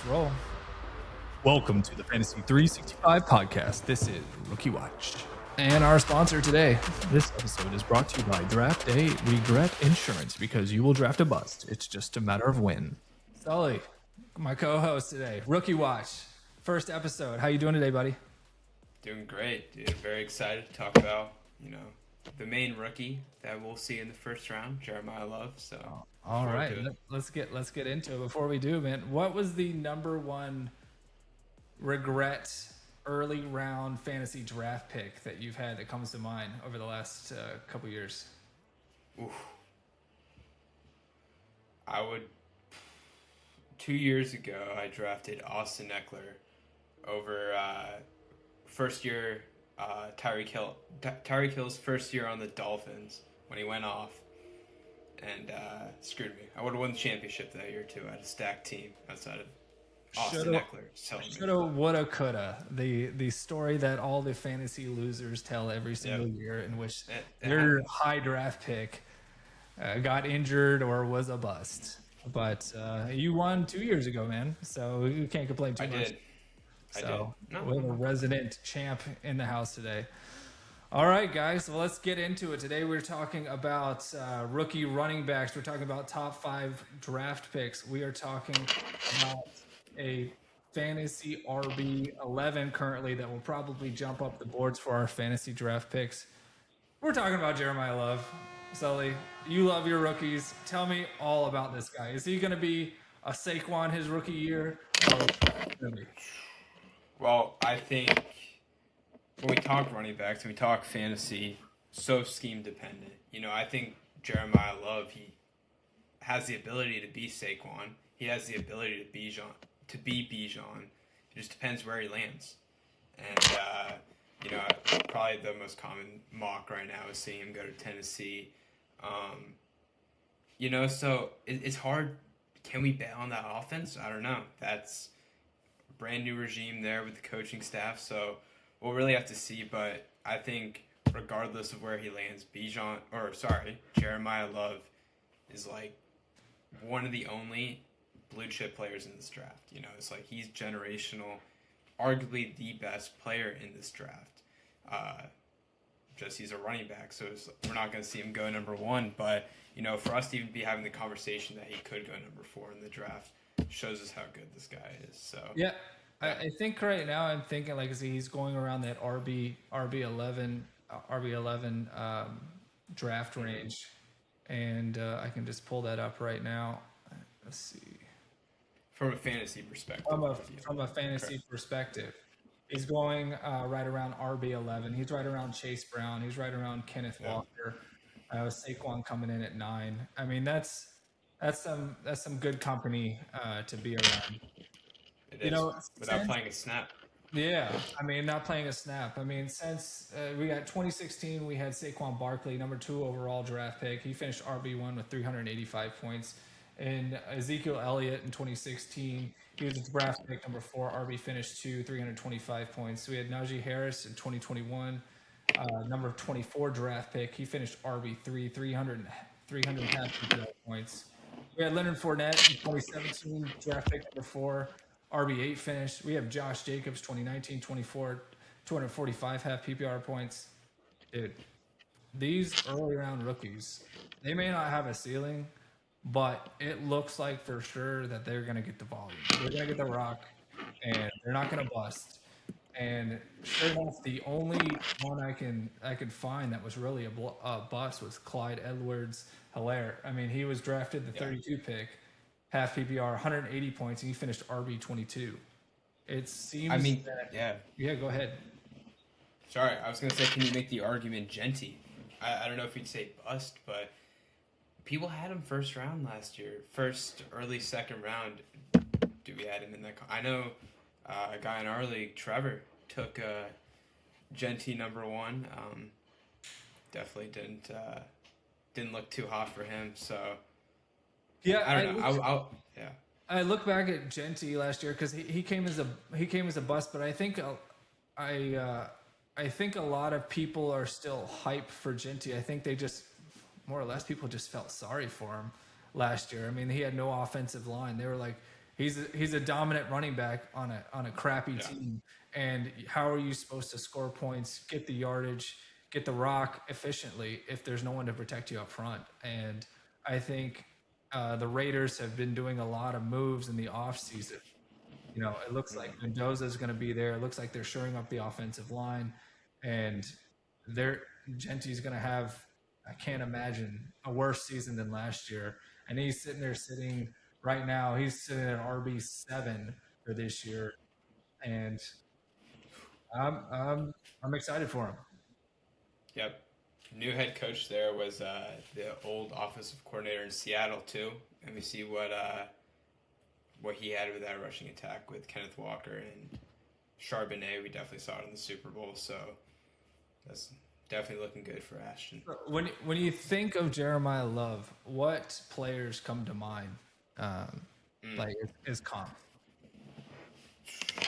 let's roll. Welcome to the Fantasy 365 podcast. This is Rookie Watch. And our sponsor today, this episode is brought to you by Draft Day Regret Insurance, because you will draft a bust. It's just a matter of when. Sully, my co-host today, Rookie Watch, first episode. How you doing today, buddy? Doing great, dude. Very excited to talk about, the main rookie that we'll see in the first round, Jeremiah Love. So, all right, let's get into it. Before we do, man, what was the number one regret early round fantasy draft pick that you've had that comes to mind over the last couple years? Oof. 2 years ago, I drafted Austin Eckler over first year Tyreek Hill. Tyreek Hill's first year on the Dolphins when he went off and screwed me. I would have won the championship that year too. I had a stacked team outside of Austin Eckler. Shoulda, woulda, coulda. The story that all the fantasy losers tell every single year, in which their high draft pick got injured or was a bust. But you won 2 years ago, man. So you can't complain too much. So we're a resident champ in the house today. All right, guys. Well, let's get into it. Today we're talking about rookie running backs. We're talking about top 5 draft picks. We are talking about a fantasy RB1 currently that will probably jump up the boards for our fantasy draft picks. We're talking about Jeremiah Love. Sully, you love your rookies. Tell me all about this guy. Is he going to be a Saquon his rookie year? Well, I think when we talk running backs and we talk fantasy, so scheme dependent. I think Jeremiah Love, he has the ability to be Saquon. He has the ability to be Bijan. It just depends where he lands. And probably the most common mock right now is seeing him go to Tennessee. So it's hard. Can we bet on that offense? I don't know. That's a brand new regime there with the coaching staff, so we'll really have to see. But I think regardless of where he lands, Jeremiah Love is like one of the only blue chip players in this draft. It's like he's generational, arguably the best player in this draft. Just he's a running back, so we're not going to see him go number 1. But for us to even be having the conversation that he could go number 4 in the draft shows us how good this guy is. So yeah, I think right now I'm thinking like he's going around that RB11 draft range, and I can just pull that up right now. Let's see. From a fantasy perspective. From a fantasy perspective. He's going right around RB11. He's right around Chase Brown. He's right around Kenneth Walker. Saquon coming in at 9. I mean, that's some good company to be around. It is, without playing a snap. Yeah, I mean, not playing a snap. I mean, since we got 2016, we had Saquon Barkley, number 2 overall draft pick. He finished RB1 with 385 points. And Ezekiel Elliott in 2016, he was a draft pick number 4. RB finished 2, 325 points. So we had Najee Harris in 2021, number 24 draft pick. He finished RB3, 300 points. We had Leonard Fournette in 2017, draft pick number 4. RB8 finished. We have Josh Jacobs, 2019, 24, 245 half PPR points. Dude, these early round rookies, they may not have a ceiling, but it looks like for sure that they're going to get the volume. They're going to get the rock, and they're not going to bust. And sure enough, the only one I could find that was really a bust was Clyde Edwards-Helaire. I mean, he was drafted the 32 pick, half PPR, 180 points, and he finished RB22. It seems Yeah, go ahead. Sorry, I was going to say, can you make the argument Genty? I don't know if you'd say bust, but people had him first round last year. Early second round. Do we had him in that? I know a guy in our league, Trevor, took Genty number 1. Definitely didn't look too hot for him. So yeah, I don't know. I look back at Genty last year because he came as a bust, but I think I think a lot of people are still hyped for Genty. I think they just more or less people just felt sorry for him last year. I mean, he had no offensive line. They were like, he's a dominant running back on a crappy Yeah. team. And how are you supposed to score points, get the yardage, get the rock efficiently if there's no one to protect you up front? And I think the Raiders have been doing a lot of moves in the offseason. It looks like Mhm. Mendoza is going to be there. It looks like they're shoring up the offensive line, and they're Genti's going to have. I can't imagine a worse season than last year. And he's sitting right now. He's sitting at RB7 for this year, and I'm excited for him. Yep. New head coach there was the old offensive coordinator in Seattle too, and we see what he had with that rushing attack with Kenneth Walker and Charbonnet. We definitely saw it in the Super Bowl, so that's definitely looking good for Ashton. When you think of Jeremiah Love, what players come to mind? Mm. Like is comp.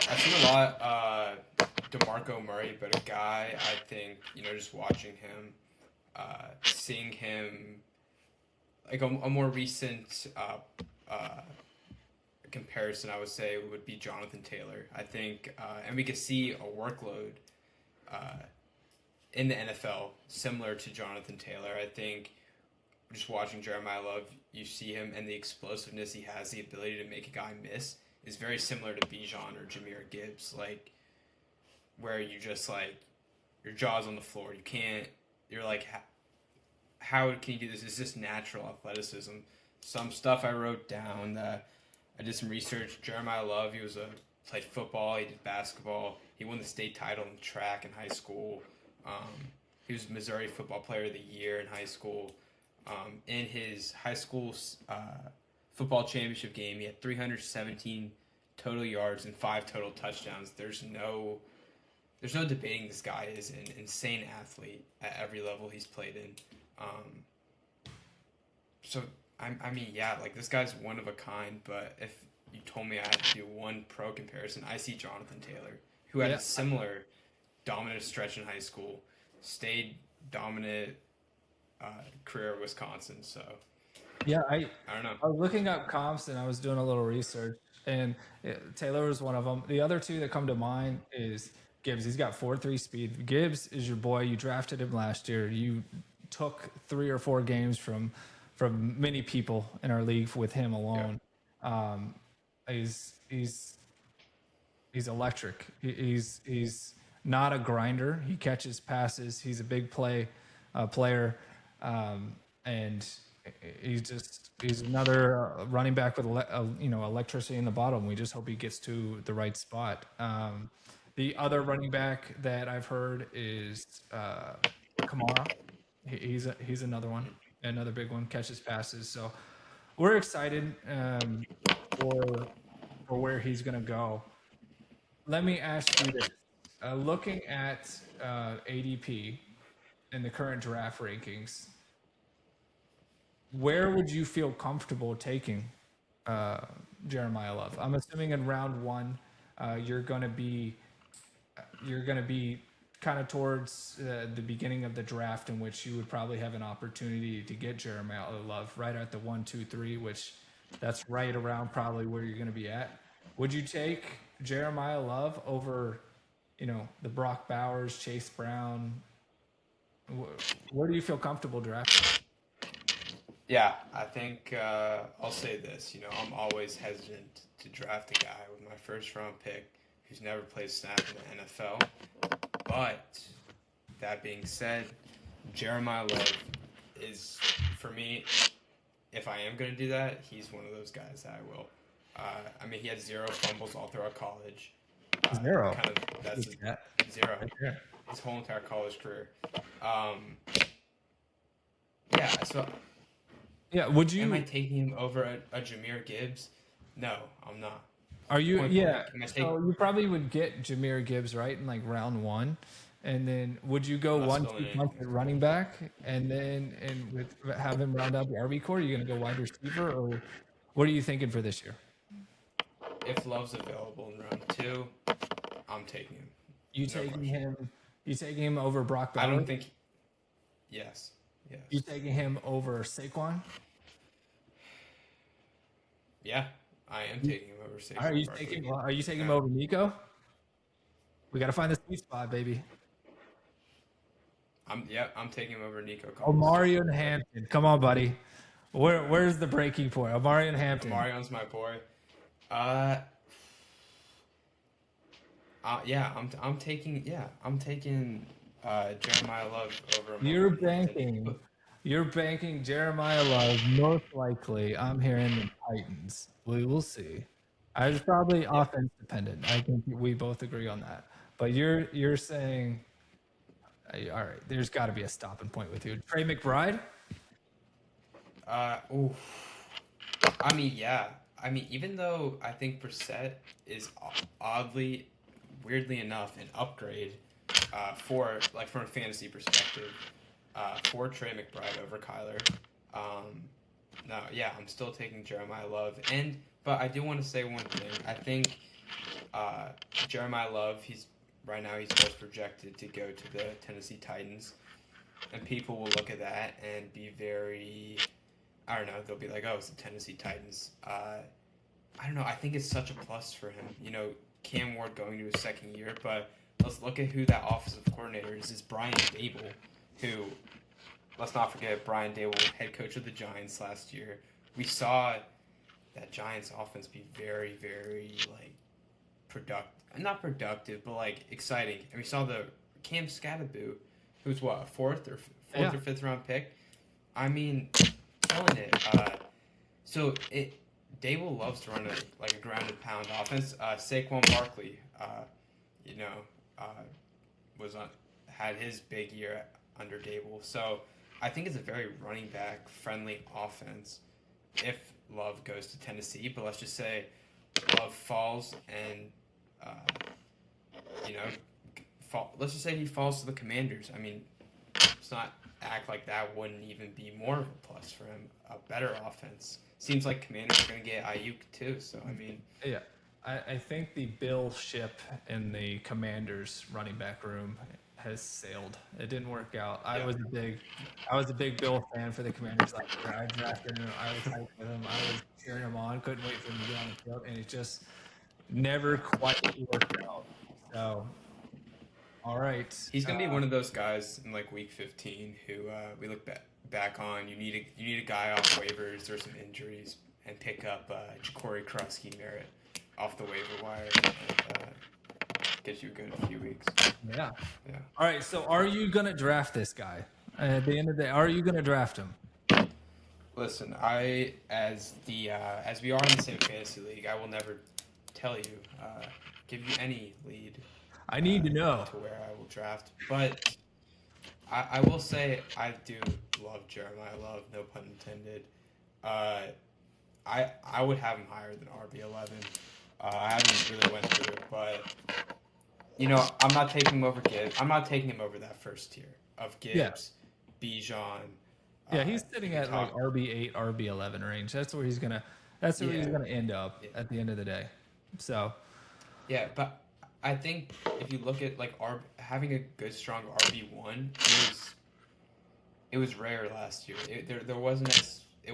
I've seen a lot DeMarco Murray, but a guy I think just watching him, seeing him like a more recent comparison, I would say would be Jonathan Taylor. I think, and we could see a workload uh, in the NFL similar to Jonathan Taylor. I think just watching Jeremiah Love, you see him and the explosiveness he has, the ability to make a guy miss, is very similar to Bijan or Jameer Gibbs. Like where you just like your jaw's on the floor. You can't. You're like, how can you do this? It's just natural athleticism. Some stuff I wrote down. I did some research. Jeremiah Love, played football. He did basketball. He won the state title in track in high school. He was Missouri Football Player of the Year in high school. In his high school football championship game, he had 317 total yards and 5 total touchdowns. There's no debating this guy is an insane athlete at every level he's played in. So I mean, yeah, like this guy's one of a kind. But if you told me I had to do one pro comparison, I see Jonathan Taylor, who had Yeah. a similar dominant stretch in high school, stayed dominant career at Wisconsin. So Yeah, I don't know. I was looking up comps and I was doing a little research, and Taylor was one of them. The other two that come to mind is Gibbs. He's got 4.3 speed. Gibbs is your boy. You drafted him last year. You took 3 or 4 games from many people in our league with him Yeah, alone. Um, he's electric. He's not a grinder. He catches passes. He's a big player, and he's another running back with electricity in the bottom. We just hope he gets to the right spot. The other running back that I've heard is Kamara. He's another one, another big one. Catches passes. So we're excited for for where he's going to go. Let me ask you this: looking at ADP in the current draft rankings, where would you feel comfortable taking uh, Jeremiah Love? I'm assuming in round one, you're going to be kind of towards the beginning of the draft, in which you would probably have an opportunity to get Jeremiah Love right at the 1, 2, 3, which that's right around probably where you're going to be at. Would you take Jeremiah Love over, the Brock Bowers, Chase Brown? Where do you feel comfortable drafting? yeah. I think I'll say this. I'm always hesitant to draft a guy with my first round pick who's never played snap in the NFL. But that being said, Jeremiah Love is, for me, if I am going to do that, he's one of those guys that I will. I mean, he had 0 fumbles all throughout college. Zero. Kind of that's Yeah. 0 Right there. his whole entire college career. Yeah. So Yeah. Would am I you? taking him over a Jameer Gibbs? No, I'm not. Are you? Point Yeah. blank. Am I So taking you probably would get Jameer Gibbs right in like round one, and then would you go less one, filling two in? punch at running back, and then have him round out the RB core? Are you going to go wide receiver, or what are you thinking for this year? If Love's available in round 2, I'm taking him. You No taking question. him? You taking him over Brock I don't Bowers? think. Yes. Yes. You taking him over Saquon? Yeah. I am taking him over Are Saquon you Barkley. taking? Are you taking him Yeah. over Nico? We got to find the sweet spot, baby. I'm taking him over Nico Collins. Omarion Hampton. Come on, buddy. Where's the breaking point? Omarion Hampton. Marion's my boy. I'm taking Jeremiah Love over You're Omarion Hampton. banking. You're banking Jeremiah Love. Most likely, I'm hearing the Titans. We will see. I was probably offense dependent. I think we both agree on that. But you're saying, all right, there's got to be a stopping point with you. Trey McBride. Ooh. I mean, yeah. I mean, even though I think Brissett is weirdly enough, an upgrade from a fantasy perspective for Trey McBride over Kyler. No, yeah, I'm still taking Jeremiah Love, but I do want to say one thing. I think Jeremiah Love, he's most projected to go to the Tennessee Titans, and people will look at that and be very, I don't know, they'll be like, oh, it's the Tennessee Titans. I don't know. I think it's such a plus for him. Cam Ward going to his second year, but let's look at who that offensive coordinator is. It's Brian Dable, who, let's not forget, Brian Dable, head coach of the Giants last year. We saw that Giants offense be very, very, not productive, but, exciting. And we saw the Cam Scatterboo, who's a fourth or fifth round pick. I mean, killing it. Dable loves to run a grounded pound offense. Saquon Barkley, had his big year under Dable. So I think it's a very running back friendly offense if Love goes to Tennessee. But let's just say Love falls and let's just say he falls to the Commanders. I mean, let's not act like that wouldn't even be more of a plus for him. A better offense. Seems like Commanders are going to get Ayuk too. So I mean, yeah, I think the Bill ship in the Commanders running back room has sailed. It didn't work out. Yeah. I was a big Bill fan for the Commanders last year. I drafted him. I was hyped with him. I was cheering him on. Couldn't wait for him to get on the field, and it just never quite worked out. So, all right, he's going to be one of those guys in week 15 who we look back on. You need a guy off waivers. There's some injuries, and pick up Ja'Cory Krusky-Merritt off the waiver wire and get you a good few weeks. Yeah. Yeah. All right. So, are you gonna draft this guy at the end of the day? Are you gonna draft him? Listen, as we are in the same fantasy league, I will never tell you, give you any lead. I need to know to where I will draft, but I will say I do love Jeremiah Love. No pun intended. I would have him higher than RB11. I haven't really went through it, but I'm not taking him over Gibbs. I'm not taking him over that first tier of Gibbs, Bijan. Yeah, he's sitting at RB8, RB11 range. That's where he's gonna end up at the end of the day. So. Yeah, but I think if you look at having a good strong RB1, it was rare last year. It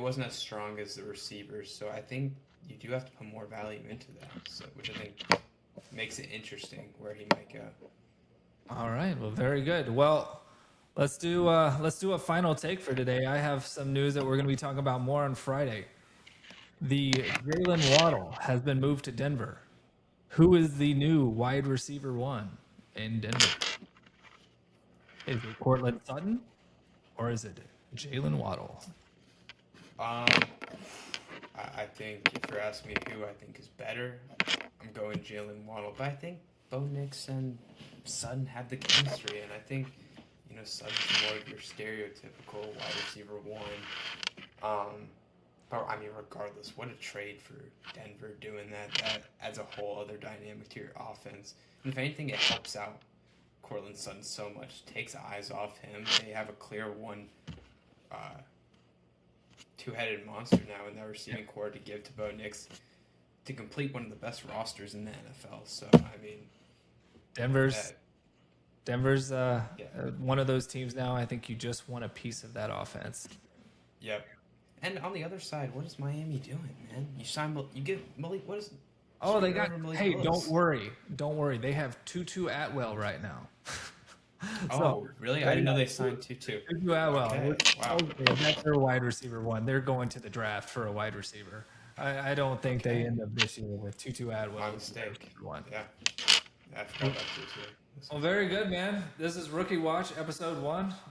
wasn't as strong as the receivers. So I think you do have to put more value into that. So which I think makes it interesting where he might go. All right. Well, very good. Well, let's do a final take for today. I have some news that we're going to be talking about more on Friday. The Jalen Waddle has been moved to Denver. Who is the new wide receiver one in Denver? Is it Cortland Sutton or is it Jalen Waddle? I think if you're asking me who I think is better, I'm going Jalen Waddle. But I think Bo Nix and Sutton have the chemistry, and I think Sutton's more of your stereotypical wide receiver one. But I mean, regardless, what a trade for Denver doing that. That adds a whole other dynamic to your offense. And if anything, it helps out Cortland Sutton so much. Takes eyes off him. They have a clear two-headed monster now in their receiving core to give to Bo Nix to complete one of the best rosters in the NFL. So I mean, Denver's one of those teams now. I think you just want a piece of that offense. Yep. And on the other side, what is Miami doing, man? You get Malik. What is? Oh, they Get got. over Malik Hey, Willis. don't worry. They have Tutu Atwell right now. Oh, really? I didn't know they signed Tutu. Tutu Atwell. Okay, wow. That's their wide receiver one. They're going to the draft for a wide receiver. I don't think they Okay. end up this year with Tutu Atwell. My mistake. One. Yeah, I forgot about Tutu. Well, very good, man. This is Rookie Watch, episode 1.